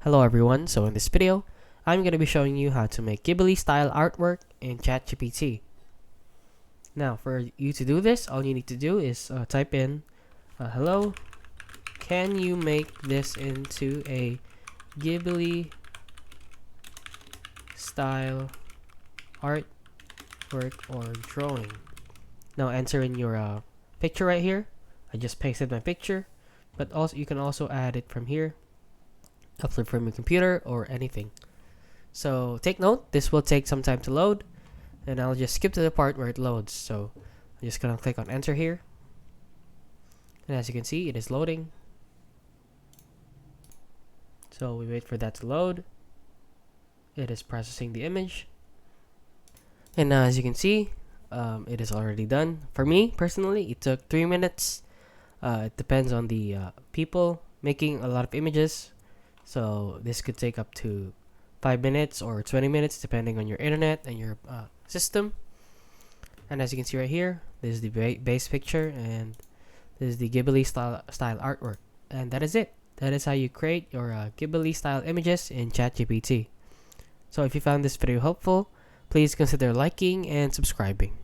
Hello everyone, so in this video, I'm going to be showing you how to make Ghibli style artwork in ChatGPT. Now, for you to do this, all you need to do is type in, hello, can you make this into a Ghibli style artwork or drawing? Now enter in your picture right here. I just pasted my picture, but also you can also add it from here, upload from your computer or anything. So take note, this will take some time to load, and I'll just skip to the part where it loads. So I'm just gonna click on enter here, and as you can see, it is loading. So we wait for that to load. It is processing the image, and as you can see, it is already done. For me personally, it took 3 minutes. It depends on the people making a lot of images, so this could take up to 5 minutes or 20 minutes depending on your internet and your system. And as you can see right here, this is the base picture, and this is the Ghibli style artwork, and that is it. That is how you create your Ghibli style images in ChatGPT. So if you found this video helpful, please consider liking and subscribing.